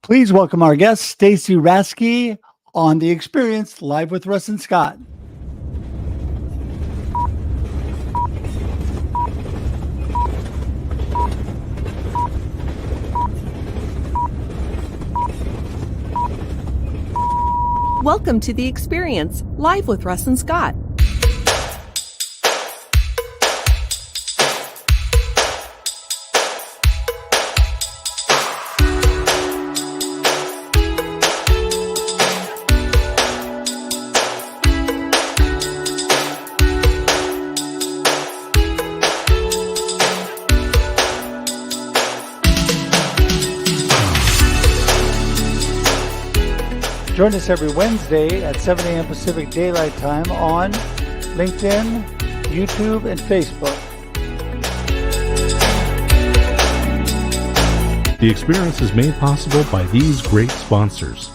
Please welcome our guest, Stacy Raske, on The Experience, live with Russ and Scott. Welcome to The Experience, live with Russ and Scott. Join us every Wednesday at 7 a.m. Pacific Daylight Time on LinkedIn, YouTube, and Facebook. The Experience is made possible by these great sponsors.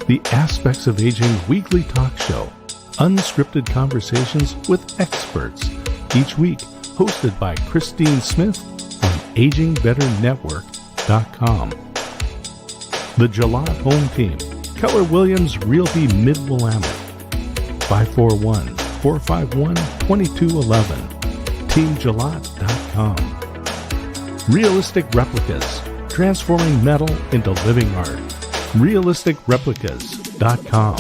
The Aspects of Aging weekly talk show, unscripted conversations with experts, each week hosted by Christine Smith on AgingBetterNetwork.com. The Jalad Home Team, Keller Williams Realty Mid-Willamette, 541-451-2211, TeamJalat.com. Realistic Replicas, transforming metal into living art, RealisticReplicas.com.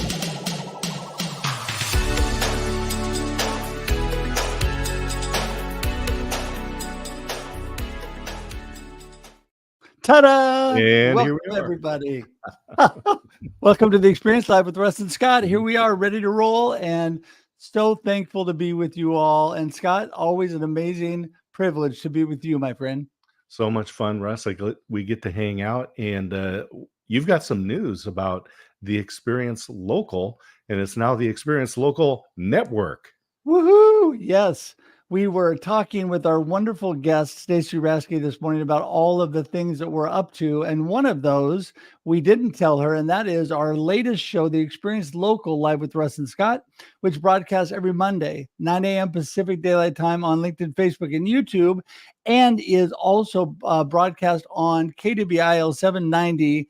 Ta-da! And Welcome, here we are. everybody. Welcome to The Experience, live with Russ and Scott. Here we are, ready to roll, and so thankful to be with you all. And Scott, always an amazing privilege to be with you, my friend. So much fun, Russ. We get to hang out, and you've got some news about The Experience Local, and it's now The Experience Local Network. Woohoo! Yes. We were talking with our wonderful guest, Stacy Raske, this morning about all of the things that we're up to. And one of those we didn't tell her, and that is our latest show, The Experience Local, live with Russ and Scott, which broadcasts every Monday, 9 a.m. Pacific Daylight Time on LinkedIn, Facebook, and YouTube, and is also broadcast on KWIL 790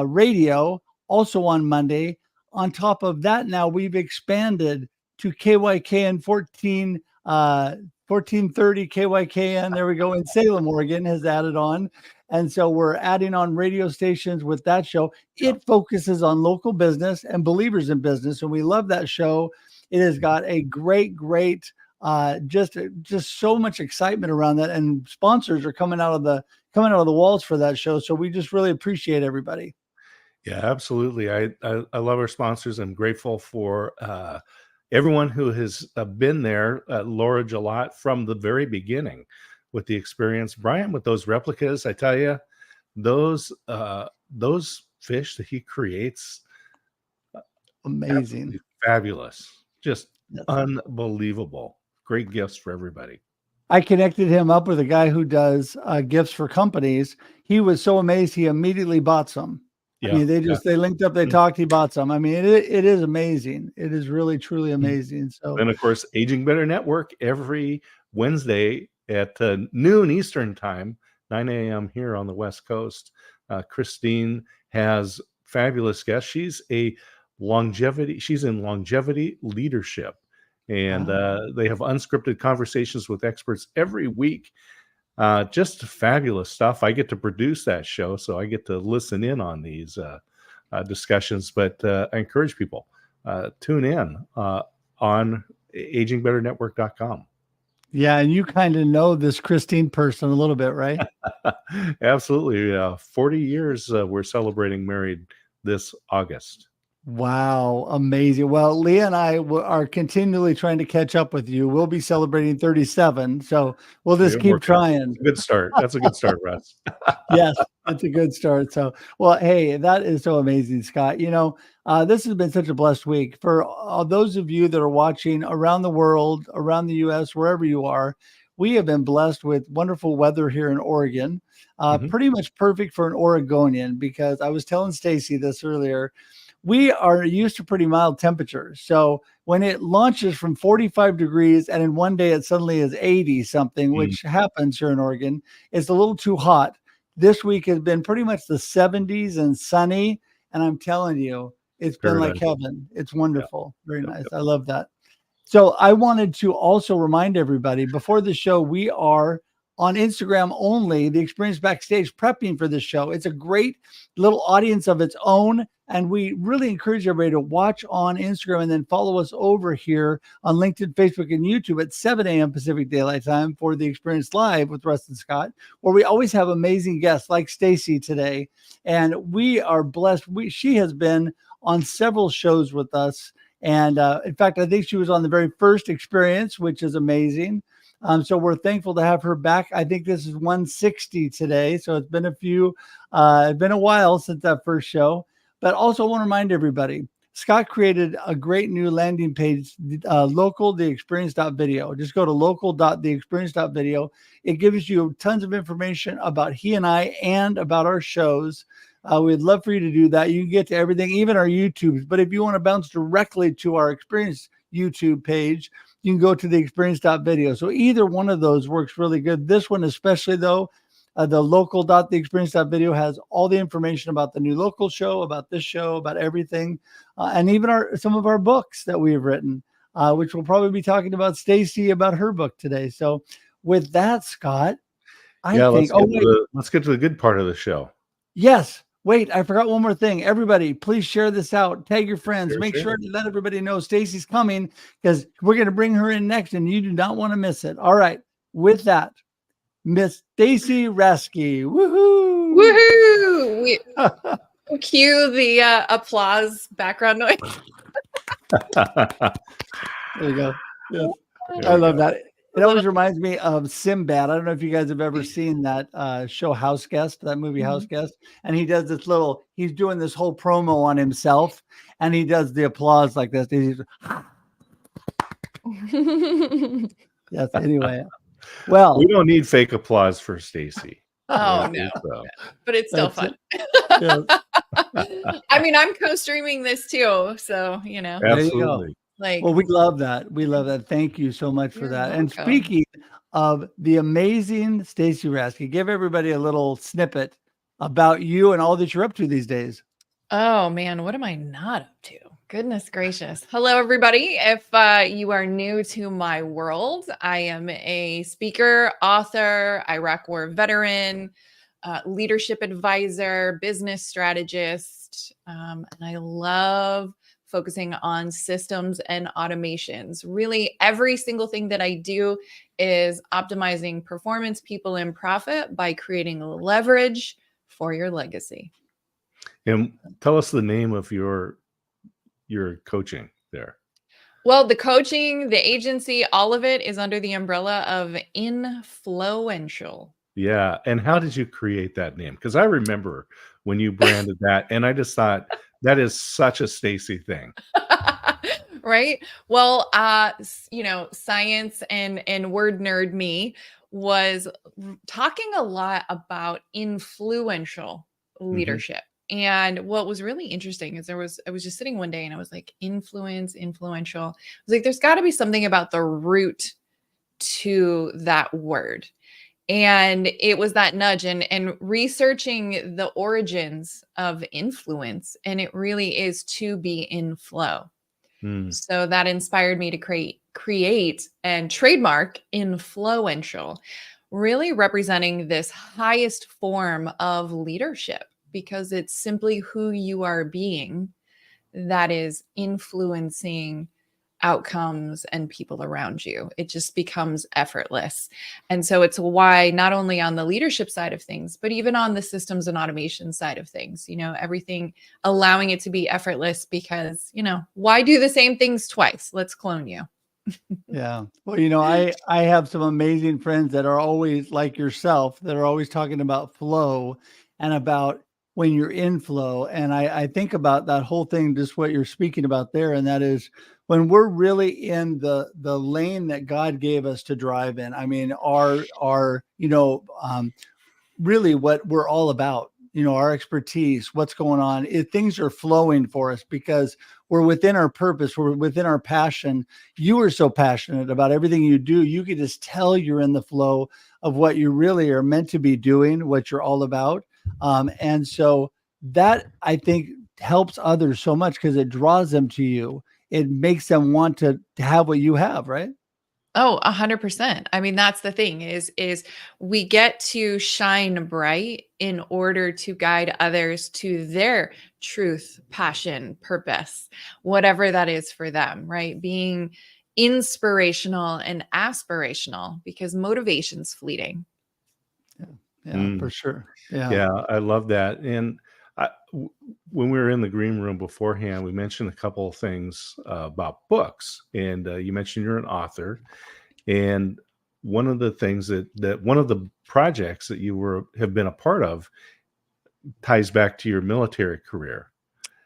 radio, also on Monday. On top of that, now we've expanded to KYKN 1430 KYKN, there we go, in Salem, Oregon, has added on. And so we're adding on radio stations with that show. It focuses on local business and believers in business, and we love that show. It has got a great just so much excitement around that, and sponsors are coming out of the walls for that show. So we just really appreciate everybody. Yeah, absolutely. I love our sponsors. I'm grateful for everyone who has been there, Laura Jalot, from the very beginning with The Experience. Brian, with those replicas, I tell you, those fish that he creates, amazing, fabulous, just yes, unbelievable. Great gifts for everybody. I connected him up with a guy who does gifts for companies. He was so amazed, he immediately bought some. Yeah, I mean, they linked up, they talked, he bought some. I mean, it is amazing. It is really, truly amazing. So, and of course, Aging Better Network every Wednesday at noon Eastern time, 9 a.m. here on the West Coast. Christine has fabulous guests. She's in longevity leadership, and they have unscripted conversations with experts every week. Just fabulous stuff. I get to produce that show, so I get to listen in on these discussions. But I encourage people, tune in on AgingBetterNetwork.com. Yeah, and you kind of know this Christine person a little bit, right? Absolutely. 40 years we're celebrating married this August. Wow, amazing. Well, Leah and I are continually trying to catch up with you. We'll be celebrating 37, so we'll just keep trying. Good start. That's a good start, Russ. Yes, it's a good start. So, well, hey, that is so amazing, Scott. You know, this has been such a blessed week for those of you that are watching around the world, around the U.S., wherever you are. We have been blessed with wonderful weather here in Oregon, pretty much perfect for an Oregonian, because I was telling Stacy this earlier. We are used to pretty mild temperatures. So when it launches from 45 degrees and in one day it suddenly is 80 something, which happens here in Oregon, it's a little too hot. This week has been pretty much the 70s and sunny. And I'm telling you, it's been like Paradise. heaven. It's wonderful. Very Yep, nice. yep. I love that. So I wanted to also remind everybody before the show, we are on Instagram only, the Experience Backstage, prepping for this show. It's a great little audience of its own. And we really encourage everybody to watch on Instagram and then follow us over here on LinkedIn, Facebook, and YouTube at 7 a.m. Pacific Daylight Time for the Experience Live with Russ and Scott, where we always have amazing guests like Stacy today. And we are blessed. She has been on several shows with us. And in fact, I think she was on the very first Experience, which is amazing. So we're thankful to have her back. I think this is 160 today. So it's been it's been a while since that first show. But also want to remind everybody, Scott created a great new landing page, local.theexperience.video. Just go to local.theexperience.video. It gives you tons of information about he and I and about our shows. We'd love for you to do that. You can get to everything, even our YouTubes. But if you want to bounce directly to our Experience YouTube page, you can go to the experience.video. So either one of those works really good. This one, especially though, the local.theexperience.video has all the information about the new local show, about this show, about everything, and even some of our books that we've written, which we'll probably be talking about Stacy about her book today. So with that, Scott, Let's get to the good part of the show. Yes. Wait, I forgot one more thing. Everybody, please share this out. Tag your friends. Make sure to let everybody know Stacy's coming because we're going to bring her in next and you do not want to miss it. All right. With that, Miss Stacy Raske. Woohoo! Woohoo! Cue the applause background noise. There you go. Yes. I love that. It always reminds me of Sinbad. I don't know if you guys have ever seen that show House Guest, that movie House Guest. And he does he's doing this whole promo on himself and he does the applause like this. Yes, anyway. Well, we don't need fake applause for Stacy. Oh no, but it's still fun. Yes. I mean, I'm co-streaming this too, so you know. Absolutely. Well, we love that. We love that. Thank you so much for that. And speaking of the amazing Stacy Raske, give everybody a little snippet about you and all that you're up to these days. Oh man, what am I not up to? Goodness gracious. Hello, everybody. If you are new to my world, I am a speaker, author, Iraq War veteran, leadership advisor, business strategist, and I love focusing on systems and automations. Really, every single thing that I do is optimizing performance, people, and profit by creating leverage for your legacy. And tell us the name of your coaching there. Well, the coaching, the agency, all of it is under the umbrella of InFLOWential. Yeah. And how did you create that name? Because I remember when you branded that, and I just thought that is such a Stacy thing. Right? Well, science and word nerd me was talking a lot about influential leadership. And what was really interesting is I was just sitting one day and I was like, influential. I was like, there's got to be something about the root to that word. And it was that nudge and researching the origins of influence. And it really is to be in flow. So that inspired me to create and trademark InFLOWential, really representing this highest form of leadership, because it's simply who you are being that is influencing outcomes and people around you. It just becomes effortless. And so it's why not only on the leadership side of things, but even on the systems and automation side of things, everything, allowing it to be effortless, because, why do the same things twice? Let's clone you. Yeah. Well, I have some amazing friends that are always like yourself, that are always talking about flow and about when you're in flow. And I think about that whole thing, just what you're speaking about there. And that is when we're really in the lane that God gave us to drive in. I mean, really what we're all about. our expertise, what's going on. Things are flowing for us because we're within our purpose, we're within our passion. You are so passionate about everything you do. You can just tell you're in the flow of what you really are meant to be doing, what you're all about. And so that, I think, helps others so much because it draws them to you. It makes them want to have what you have, right? Oh, 100%. I mean, that's the thing is we get to shine bright in order to guide others to their truth, passion, purpose, whatever that is for them, right? Being inspirational and aspirational because motivation's fleeting. Yeah, for sure. Yeah. Yeah, I love that. And when we were in the green room beforehand, we mentioned a couple of things about books, and you mentioned you're an author. And one of the things that one of the projects that you have been a part of ties back to your military career.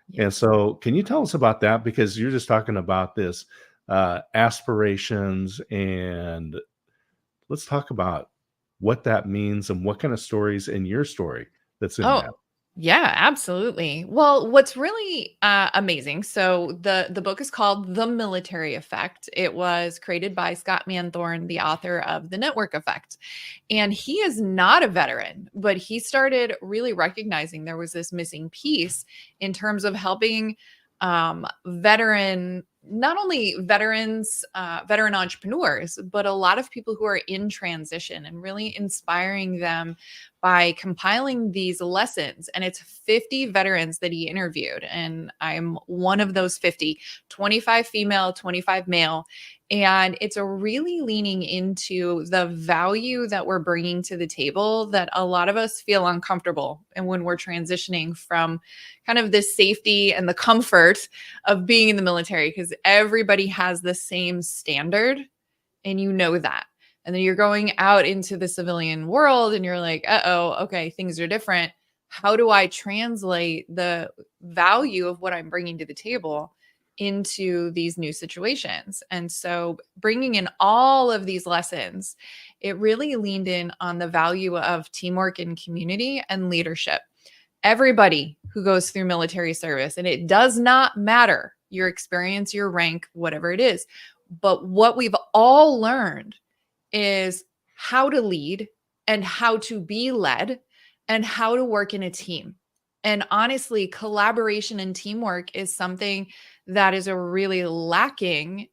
And Yes. so, can you tell us about that? Because you're just talking about this aspirations, and let's talk about what that means and what kind of stories in your story that's in Oh, that. yeah, absolutely. Well, what's really amazing. So the book is called The Military Effect. It was created by Scott Manthorne, the author of The Network Effect. And he is not a veteran, but he started really recognizing there was this missing piece in terms of helping not only veterans, veteran entrepreneurs, but a lot of people who are in transition and really inspiring them by compiling these lessons. And it's 50 veterans that he interviewed. And I'm one of those 50, 25 female, 25 male. And it's a really leaning into the value that we're bringing to the table that a lot of us feel uncomfortable. And when we're transitioning from kind of this safety and the comfort of being in the military, because everybody has the same standard and you know that. And then you're going out into the civilian world and you're like, uh-oh, okay, things are different. How do I translate the value of what I'm bringing to the table into these new situations? And so bringing in all of these lessons, it really leaned in on the value of teamwork and community and leadership. Everybody who goes through military service, and it does not matter your experience, your rank, whatever it is, but what we've all learned is how to lead and how to be led and how to work in a team. And honestly, collaboration and teamwork is something that is a really lacking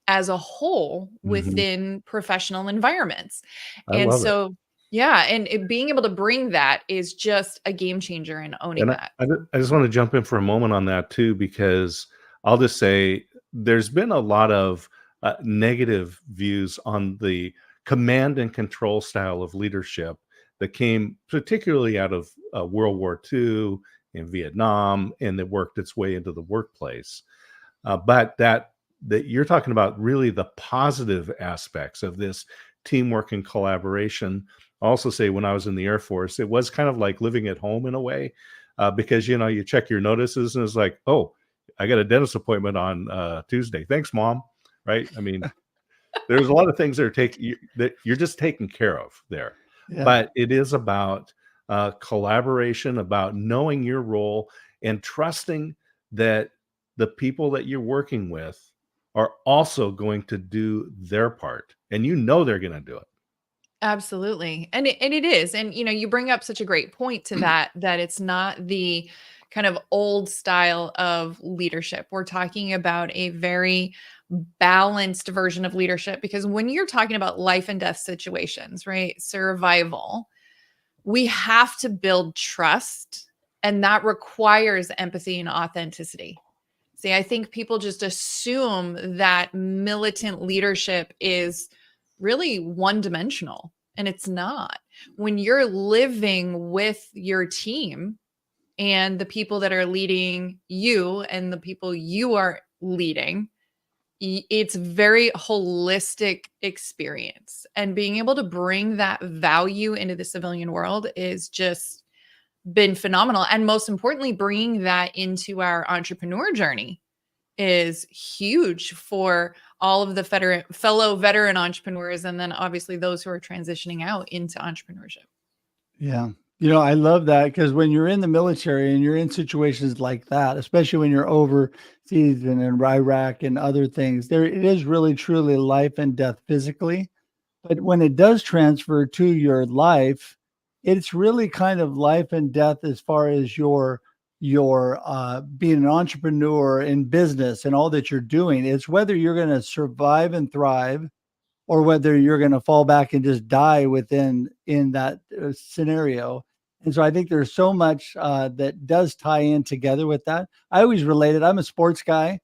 as a whole Mhm. within professional environments. I And love it. so, yeah, and being able to bring that is just a game changer in owning And that. I just want to jump in for a moment on that too, because I'll just say there's been a lot of negative views on the command and control style of leadership that came particularly out of World War II and Vietnam, and that worked its way into the workplace. But that you're talking about really the positive aspects of this teamwork and collaboration. I also say when I was in the Air Force, it was kind of like living at home in a way, because you check your notices and it's like, oh, I got a dentist appointment on Tuesday. Thanks, Mom. Right? I mean, there's a lot of things that you're just taken care of there, Yeah. but it is about collaboration, about knowing your role and trusting that the people that you're working with are also going to do their part, and they're going to do it. Absolutely. And it is. And you bring up such a great point to that it's not the kind of old style of leadership. We're talking about a very balanced version of leadership because when you're talking about life and death situations, right? Survival, we have to build trust and that requires empathy and authenticity. See, I think people just assume that militant leadership is really one dimensional, and it's not. When you're living with your team and the people that are leading you and the people you are leading, it's very holistic experience. And being able to bring that value into the civilian world is just been phenomenal. And most importantly, bringing that into our entrepreneur journey is huge for all of the fellow veteran entrepreneurs. And then obviously those who are transitioning out into entrepreneurship. Yeah. I love that because when you're in the military and you're in situations like that, especially when you're overseas and in Iraq and other things, there it is really truly life and death physically. But when it does transfer to your life, it's really kind of life and death as far as your being an entrepreneur in business and all that you're doing. It's whether you're going to survive and thrive or whether you're going to fall back and just die within in that scenario. And so I think there's so much that does tie in together with that. I always relate it. I'm a sports guy.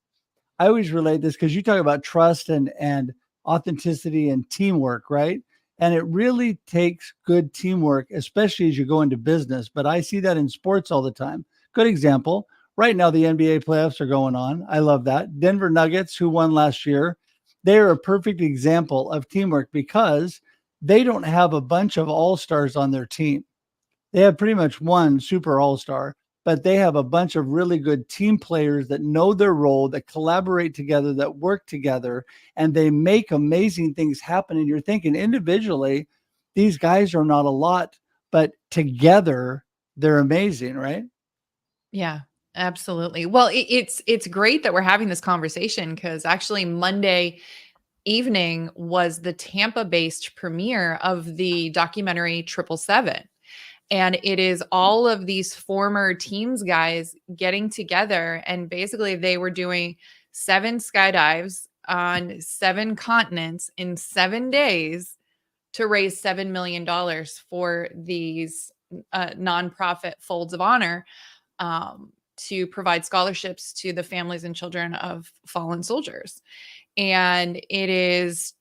I always relate this because you talk about trust and authenticity and teamwork, right? And it really takes good teamwork, especially as you go into business. But I see that in sports all the time. Good example. Right now, the NBA playoffs are going on. I love that. Denver Nuggets, who won last year, they are a perfect example of teamwork because they don't have a bunch of all-stars on their team. They have pretty much one super all-star, but they have a bunch of really good team players that know their role, that collaborate together, that work together, and they make amazing things happen. And you're thinking individually, these guys are not a lot, but together they're amazing, right? Yeah, absolutely. Well, it's great that we're having this conversation because actually Monday evening was the Tampa-based premiere of the documentary 777. And it is all of these former teams guys getting together, and basically they were doing 7 skydives on 7 continents in 7 days to raise $7 million for these nonprofit Folds of Honor, to provide scholarships to the families and children of fallen soldiers. And it is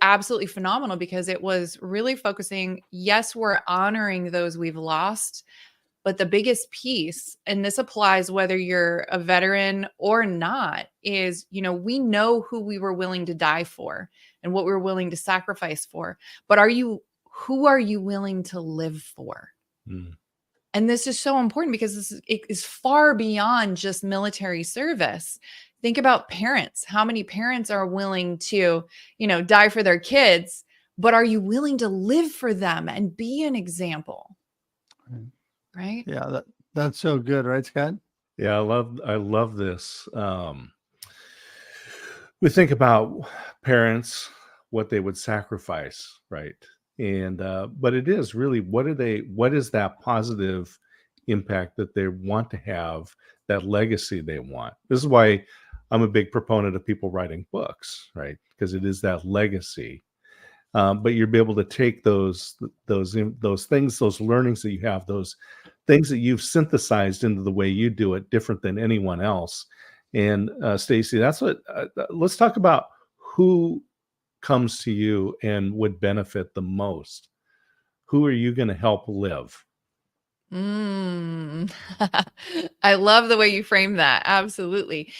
absolutely phenomenal because it was really focusing, yes, we're honoring those we've lost, but the biggest piece, and this applies whether you're a veteran or not, is, we know who we were willing to die for and what we were willing to sacrifice for, but who are you willing to live for? Mm. And this is so important because it is far beyond just military service. Think about parents. How many parents are willing to, die for their kids, but are you willing to live for them and be an example? Right? Yeah, that's so good, right, Scott? Yeah, I love this. We think about parents, what they would sacrifice, right? And but it is really what is that positive impact that they want to have, that legacy they want. This is why I'm a big proponent of people writing books, right? Because it is that legacy. But you'll be able to take those things, those learnings that you have, those things that you've synthesized into the way you do it, different than anyone else. And Stacy, that's what. Let's talk about who comes to you and would benefit the most. Who are you going to help live? Mm. I love the way you frame that. Absolutely.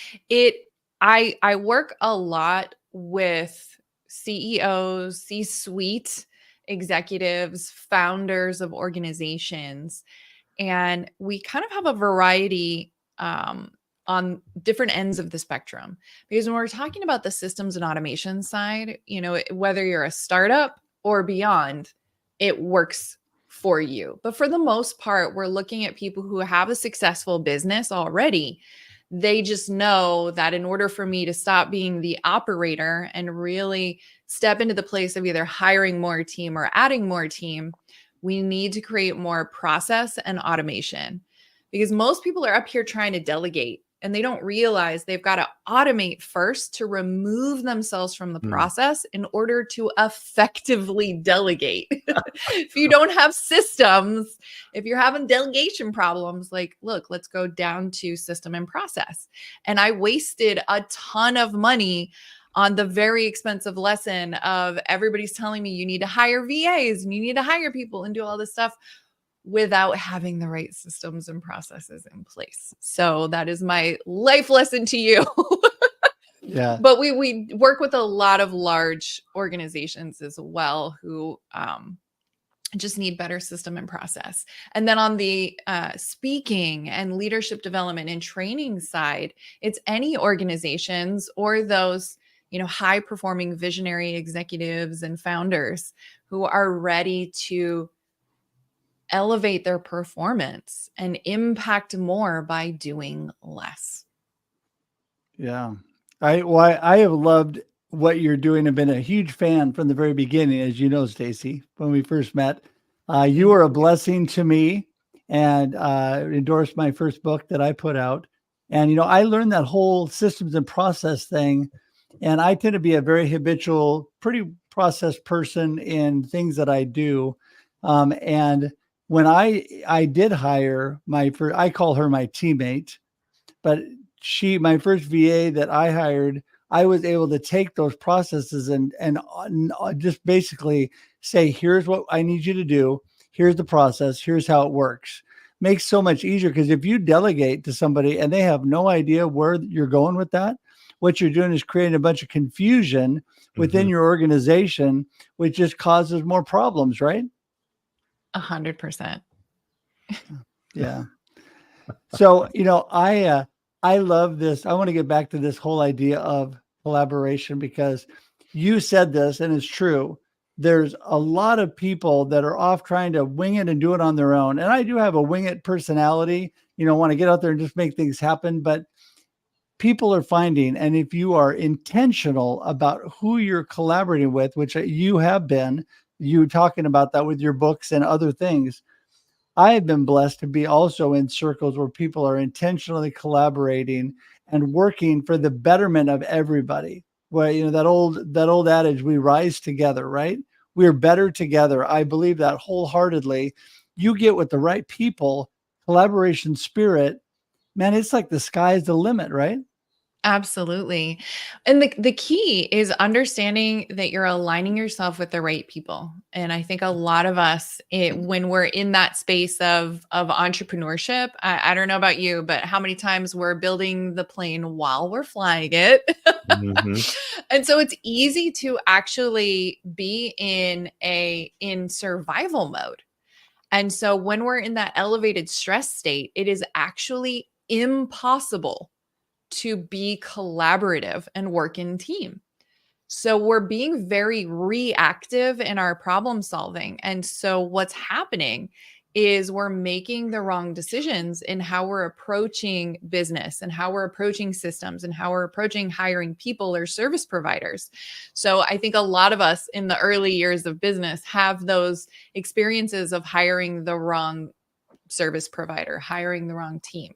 I work a lot with CEOs, C-suite executives, founders of organizations, and we kind of have a variety on different ends of the spectrum. Because when we're talking about the systems and automation side, whether you're a startup or beyond, it works for you. But for the most part, we're looking at people who have a successful business already. They just know that in order for me to stop being the operator and really step into the place of either hiring more team or adding more team, we need to create more process and automation. Because most people are up here trying to delegate and they don't realize they've got to automate first to remove themselves from the process in order to effectively delegate. If you don't have systems, if you're having delegation problems, look, let's go down to system and process. And I wasted a ton of money on the very expensive lesson of everybody's telling me you need to hire VAs and you need to hire people and do all this stuff without having the right systems and processes in place. So that is my life lesson to you. Yeah. But we work with a lot of large organizations as well who just need better system and process. And then on the speaking and leadership development and training side, it's any organizations or those high performing visionary executives and founders who are ready to elevate their performance and impact more by doing less. Yeah. I have loved what you're doing. I've been a huge fan from the very beginning, as you know, Stacy, when we first met. You were a blessing to me and endorsed my first book that I put out. And, I learned that whole systems and process thing. And I tend to be a very habitual, pretty process person in things that I do. And when I did hire my first, I call her my teammate, but my first VA that I hired, I was able to take those processes and just basically say, here's what I need you to do. Here's the process. Here's how it works. Makes so much easier, because if you delegate to somebody and they have no idea where you're going with that, what you're doing is creating a bunch of confusion within your organization, which just causes more problems, right? 100%. Yeah. So, I love this. I want to get back to this whole idea of collaboration, because you said this and it's true. There's a lot of people that are off trying to wing it and do it on their own. And I do have a wing it personality, want to get out there and just make things happen. But people are finding, and if you are intentional about who you're collaborating with, which you have been, you talking about that with your books and other things, I have been blessed to be also in circles where people are intentionally collaborating and working for the betterment of everybody. Where, that old adage, we rise together, right? We're better together. I believe that wholeheartedly. You get with the right people, collaboration spirit, man, it's like the sky's the limit, right? Absolutely. And the key is understanding that you're aligning yourself with the right people. And I think a lot of us, when we're in that space of entrepreneurship, I don't know about you, but how many times we're building the plane while we're flying it. And so it's easy to actually be in survival mode. And so when we're in that elevated stress state, it is actually impossible to be collaborative and work in team. So we're being very reactive in our problem solving. And so what's happening is we're making the wrong decisions in how we're approaching business and how we're approaching systems and how we're approaching hiring people or service providers. So I think a lot of us in the early years of business have those experiences of hiring the wrong service provider, hiring the wrong team,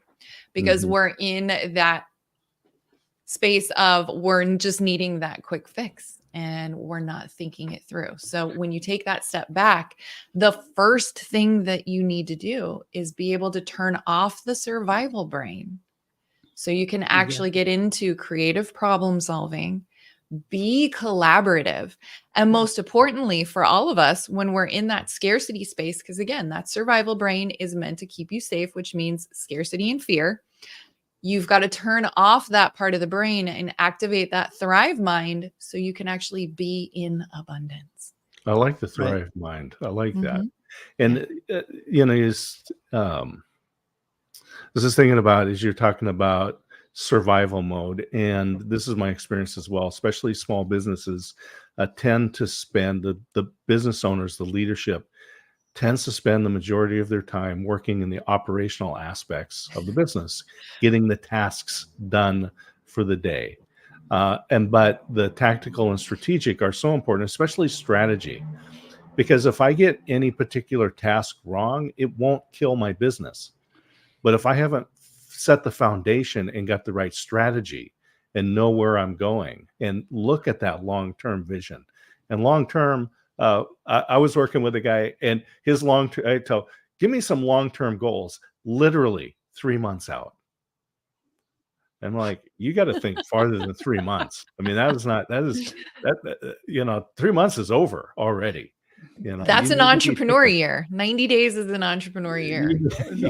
because we're in that space of we're just needing that quick fix and we're not thinking it through. So when you take that step back, the first thing that you need to do is be able to turn off the survival brain so you can actually get into creative problem solving, be collaborative. And most importantly, for all of us, when we're in that scarcity space, because again, that survival brain is meant to keep you safe, which means scarcity and fear. You've got to turn off that part of the brain and activate that thrive mind so you can actually be in abundance. I like the thrive mind. I like that. And, this is thinking about, as you're talking about survival mode, and this is my experience as well, especially small businesses tend to spend, the business owners, the leadership tends to spend the majority of their time working in the operational aspects of the business, getting the tasks done for the day. But the tactical and strategic are so important, especially strategy, because if I get any particular task wrong, it won't kill my business. But if I haven't set the foundation and got the right strategy and know where I'm going and look at that long-term vision, and long-term, I was working with a guy, and his I tell, give me some long-term goals, literally 3 months out. I'm like, you got to think farther than 3 months. I mean, 3 months is over already. That's an entrepreneur year. 90 days is an entrepreneur year.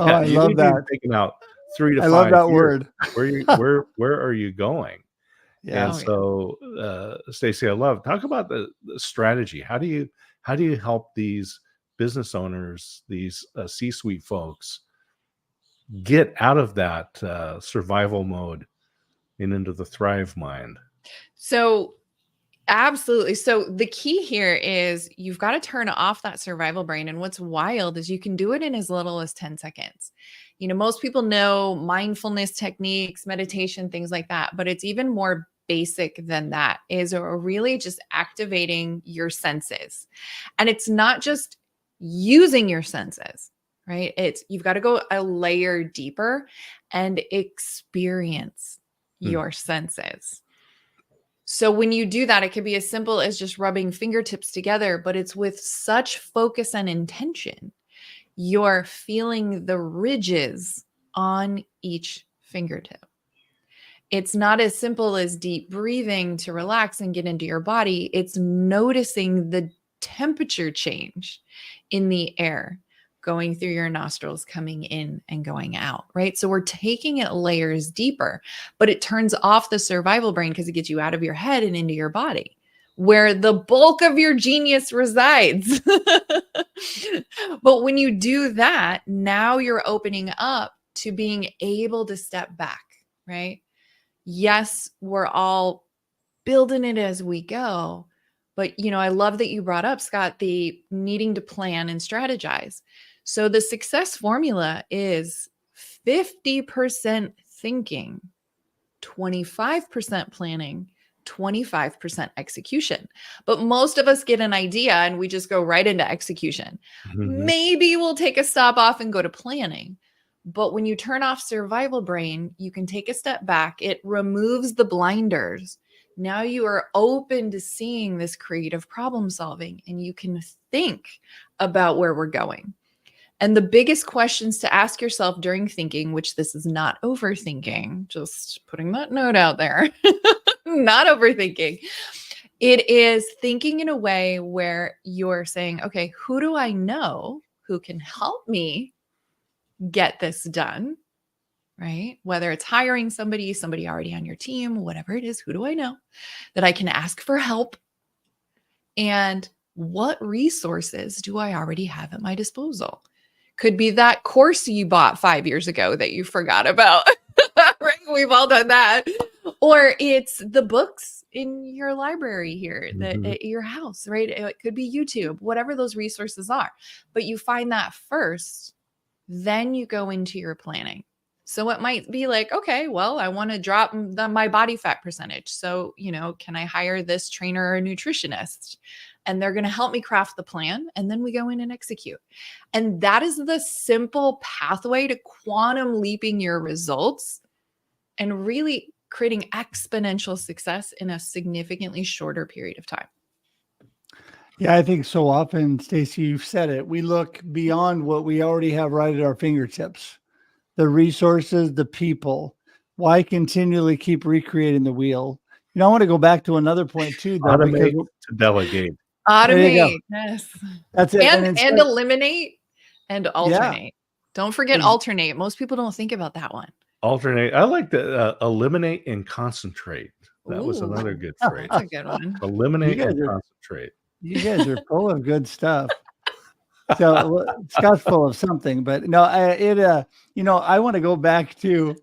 I love that. Taking out 3 to 5 I love that years. word. Where are you going? Yeah. And so, Stacy, I love, talk about the strategy. How do you help these business owners, these C-suite folks, get out of that survival mode and into the thrive mind? So Absolutely. So the key here is you've got to turn off that survival brain. And what's wild is you can do it in as little as 10 seconds. Most people know mindfulness techniques, meditation, things like that, but it's even more basic than that, is really just activating your senses. And it's not just using your senses, right? You've got to go a layer deeper and experience your senses. So when you do that, it could be as simple as just rubbing fingertips together, but it's with such focus and intention. You're feeling the ridges on each fingertip. It's not as simple as deep breathing to relax and get into your body. It's noticing the temperature change in the air going through your nostrils, coming in and going out, right? So we're taking it layers deeper, but it turns off the survival brain because it gets you out of your head and into your body, where the bulk of your genius resides. But when you do that, now you're opening up to being able to step back, right? Yes, we're all building it as we go. But, I love that you brought up, Scott, the needing to plan and strategize. So the success formula is 50% thinking, 25% planning, 25% execution. But most of us get an idea and we just go right into execution. Maybe we'll take a stop off and go to planning. But when you turn off survival brain, you can take a step back. It removes the blinders. Now you are open to seeing this creative problem solving, and you can think about where we're going. And the biggest questions to ask yourself during thinking, which this is not overthinking, just putting that note out there, not overthinking. It is thinking in a way where you're saying, okay, who do I know who can help me get this done? Right? Whether it's hiring somebody already on your team, whatever it is, who do I know that I can ask for help? And what resources do I already have at my disposal? Could be that course you bought 5 years ago that you forgot about. Right? We've all done that. Or it's the books in your library here, at your house, right? It could be YouTube, whatever those resources are. But you find that first, then you go into your planning. So it might be like, okay, well, I want to drop my body fat percentage. So, can I hire this trainer or nutritionist? And they're going to help me craft the plan. And then we go in and execute. And that is the simple pathway to quantum leaping your results and really creating exponential success in a significantly shorter period of time. Yeah, I think so often, Stacy, you've said it. We look beyond what we already have right at our fingertips, the resources, the people. Why continually keep recreating the wheel? I want to go back to another point too, though, Automate to delegate. Automate, yes. That's it. And eliminate and alternate. Yeah. Don't forget alternate. Most people don't think about that one. Alternate. I like the eliminate and concentrate. That was another good phrase. That's a good one. Eliminate and concentrate. You guys are full of good stuff. So Scott's full of something, but no, I want to go back to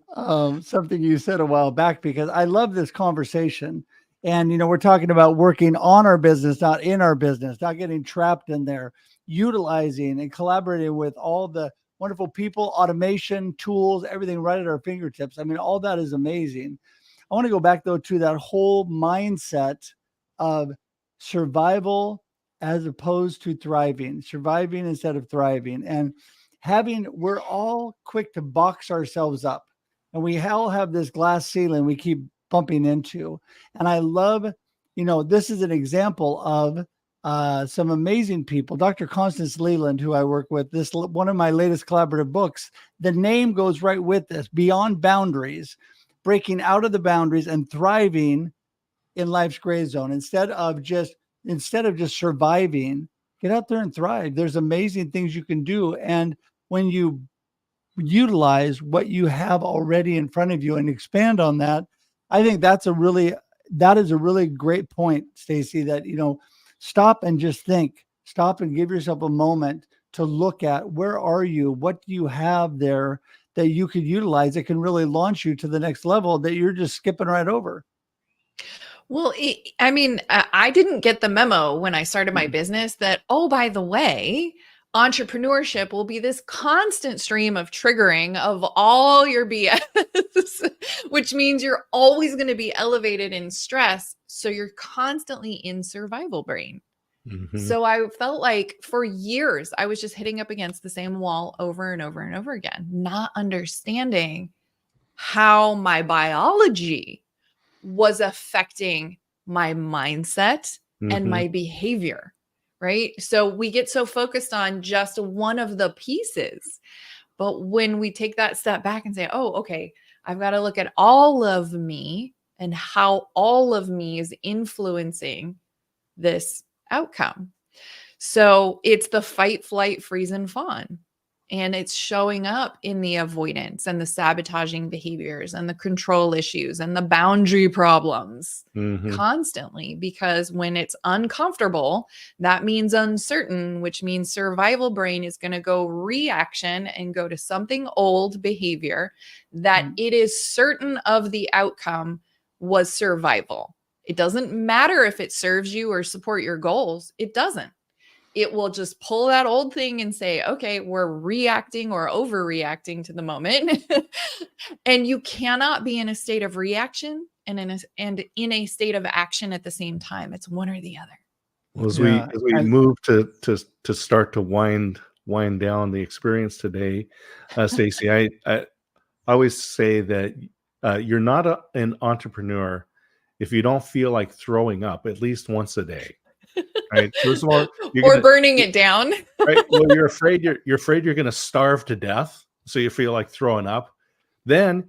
something you said a while back, because I love this conversation. And, we're talking about working on our business, not in our business, not getting trapped in there, utilizing and collaborating with all the wonderful people, automation, tools, everything right at our fingertips. I mean, all that is amazing. I want to go back, though, to that whole mindset of survival as opposed to thriving, surviving instead of thriving. And we're all quick to box ourselves up, and we all have this glass ceiling we keep bumping into. And I love, this is an example of some amazing people. Dr. Constance Leland, who I work with, one of my latest collaborative books, the name goes right with this: Beyond Boundaries, breaking out of the boundaries and thriving in life's gray zone. Instead of just surviving, get out there and thrive. There's amazing things you can do. And when you utilize what you have already in front of you and expand on that, I think that is a really great point, Stacy, that, stop and just think, stop and give yourself a moment to look at where are you, what do you have there that you could utilize that can really launch you to the next level that you're just skipping right over. Well, I mean, I didn't get the memo when I started my business that, oh, by the way, entrepreneurship will be this constant stream of triggering of all your BS, which means you're always going to be elevated in stress. So you're constantly in survival brain. Mhm. So I felt like for years, I was just hitting up against the same wall over and over and over again, not understanding how my biology was affecting my mindset and Mhm. my behavior, right? So we get so focused on just one of the pieces. But when we take that step back and say, oh, okay, I've got to look at all of me and how all of me is influencing this outcome. So it's the fight, flight, freeze, and fawn. And it's showing up in the avoidance and the sabotaging behaviors and the control issues and the boundary problems Mhm. constantly. Because when it's uncomfortable, that means uncertain, which means survival brain is going to go reaction and go to something old behavior that it is certain of the outcome was survival. It doesn't matter if it serves you or support your goals. It doesn't. It will just pull that old thing and say, okay, we're reacting or overreacting to the moment. And you cannot be in a state of reaction and in a state of action at the same time. It's one or the other. Well, Yeah. as we And move to start to wind down the experience today, Stacy, I always say that you're not an entrepreneur if you don't feel like throwing up at least once a day. Right. First of all, you're Or gonna burning it down. right. Well, you're afraid you're gonna starve to death, so you feel like throwing up. Then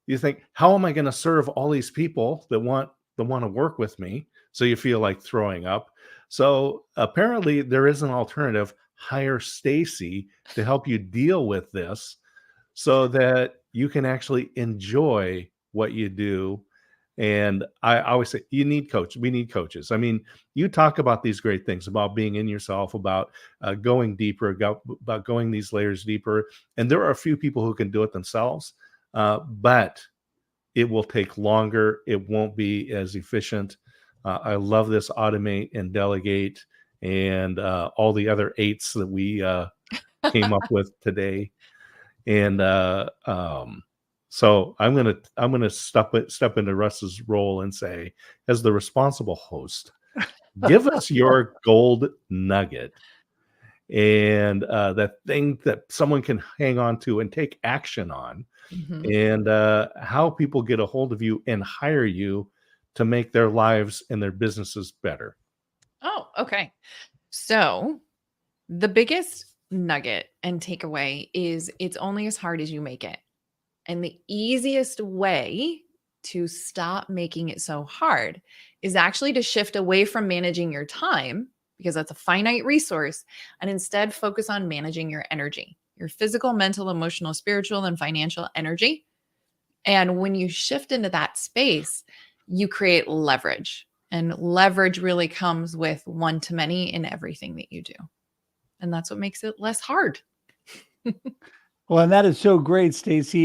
you think, how am I going to serve all these people that want to work with me? So you feel like throwing up. So apparently there is an alternative. Hire Stacy to help you deal with this so that you can actually enjoy what you do. And I always say you need coach. We need coaches. I mean, you talk about these great things about being in yourself, about going deeper, about going these layers deeper. And there are a few people who can do it themselves, but it will take longer. It won't be as efficient. I love this automate and delegate and all the other eights that we came up with today. And so I'm gonna step into Russ's role and say, as the responsible host, give us your gold nugget and that thing that someone can hang on to and take action on, and how people get a hold of you and hire you to make their lives and their businesses better. Oh, okay. So the biggest nugget and takeaway is it's only as hard as you make it. And the easiest way to stop making it so hard is actually to shift away from managing your time, because that's a finite resource, and instead focus on managing your energy, your physical, mental, emotional, spiritual, and financial energy. And when you shift into that space, you create leverage. And leverage really comes with one to many in everything that you do. And that's what makes it less hard. well, and that is so great, Stacy.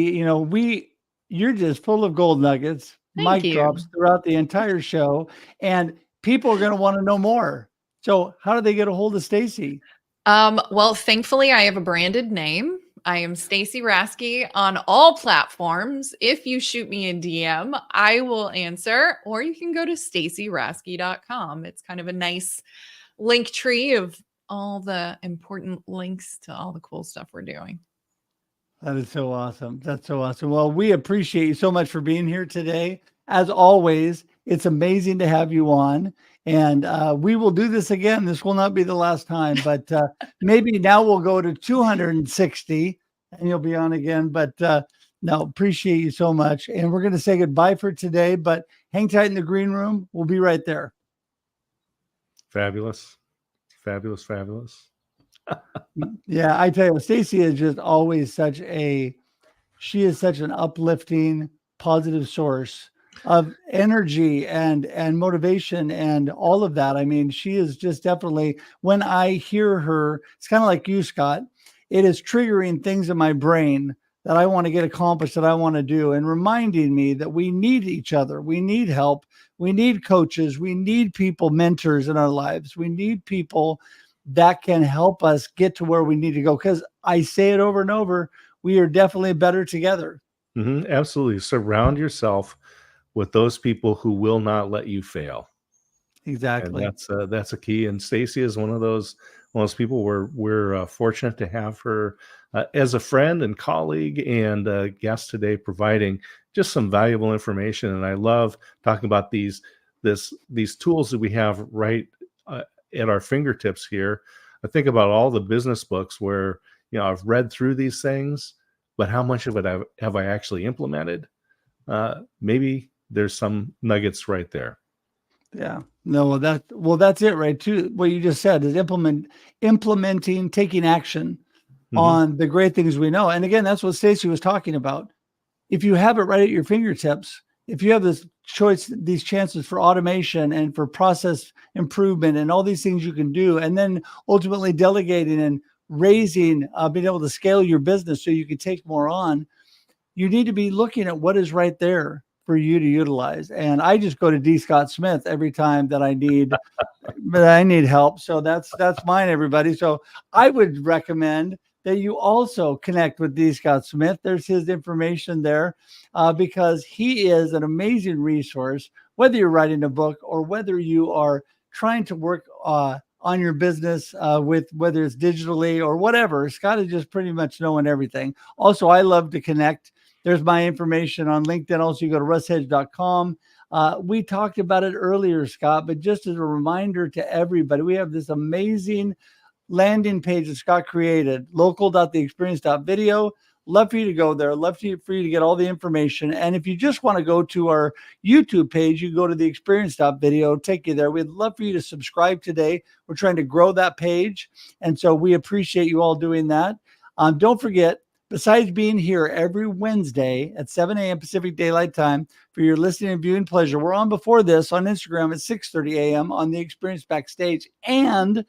You're just full of gold nuggets, Thank mic you. drops throughout the entire show, and people are going to want to know more. So, how do they get a hold of Stacy? Well, thankfully, I have a branded name. I am Stacy Raske on all platforms. If you shoot me a DM, I will answer, or you can go to stacyraske.com. It's kind of a nice link tree of all the important links to all the cool stuff we're doing. That is so awesome. That's so awesome. Well, we appreciate you so much for being here today. As always, it's amazing to have you on. And we will do this again. This will not be the last time, but maybe now we'll go to 260 and you'll be on again. But no, appreciate you so much. And we're going to say goodbye for today, but hang tight in the green room. We'll be right there. Fabulous, fabulous, fabulous. Yeah, I tell you, Stacy is just always she is such an uplifting, positive source of energy and motivation and all of that. I mean, she is just definitely, when I hear her, it's kind of like you, Scott, it is triggering things in my brain that I want to get accomplished, that I want to do, and reminding me that we need each other. We need help. We need coaches. We need people, mentors in our lives. We need people that can help us get to where we need to go. Because I say it over and over, we are definitely better together. Absolutely. Surround yourself with those people who will not let you fail. And Exactly. that's a key. And Stacy is one of those people we're fortunate to have her as a friend and colleague and guest today, providing just some valuable information. And I love talking about these tools that we have right at our fingertips here. I think about all the business books where I've read through these things, but how much of it have I actually implemented? Maybe there's some nuggets right there. Yeah. No, that's it, right? Too. What you just said is implementing, taking action on the great things we know. And again, that's what Stacy was talking about. If you have it right at your fingertips, if you have this choice, these chances for automation and for process improvement and all these things you can do, and then ultimately delegating and raising, being able to scale your business so you can take more on, you need to be looking at what is right there for you to utilize. And I just go to D. Scott Smith every time that I need, but I need help. So that's mine, everybody. So I would recommend that you also connect with D. Scott Smith. There's his information there because he is an amazing resource, whether you're writing a book or whether you are trying to work on your business with whether it's digitally or whatever. Scott is just pretty much knowing everything. Also, I love to connect. There's my information on LinkedIn. Also, you go to russhedge.com. We talked about it earlier, Scott, but just as a reminder to everybody, we have this amazing landing page that Scott created, local.theexperience.video. Love for you to go there. Love for you to get all the information. And if you just want to go to our YouTube page, you go to theexperience.video, take you there. We'd love for you to subscribe today. We're trying to grow that page. And so we appreciate you all doing that. Don't forget, besides being here every Wednesday at 7 a.m. Pacific Daylight Time for your listening and viewing pleasure, we're on before this on Instagram at 6:30 a.m. on the Experience Backstage. And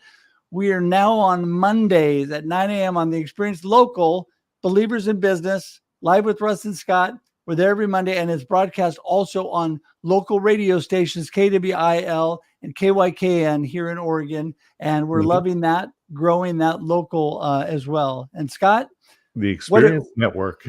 we are now on Mondays at 9 a.m. on the Experience Local, Believers in Business, live with Russ and Scott. We're there every Monday, and it's broadcast also on local radio stations, KWIL and KYKN here in Oregon. And we're loving that, growing that local as well. And Scott? The Experience Network.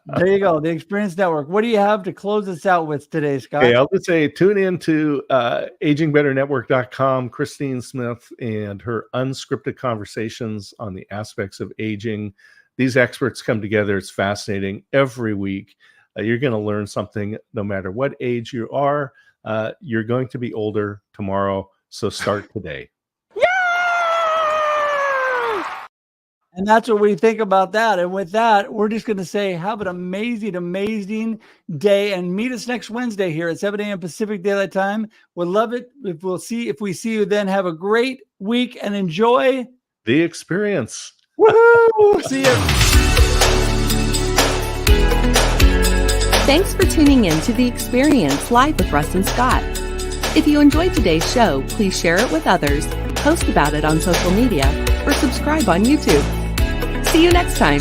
There you go, the Experience Network. What do you have to close us out with today, Scott? Okay, I'll just say tune in to agingbetternetwork.com, Christine Smith and her unscripted conversations on the aspects of aging. These experts come together. It's fascinating. Every week, you're going to learn something no matter what age you are. You're going to be older tomorrow, so start today. And that's what we think about that. And with that, we're just going to say, have an amazing, amazing day and meet us next Wednesday here at 7 a.m. Pacific Daylight Time. We'll love it. If we see you then, have a great week and enjoy the experience. Woohoo! See you. Thanks for tuning in to The Experience live with Russ and Scott. If you enjoyed today's show, please share it with others, post about it on social media, or subscribe on YouTube. See you next time.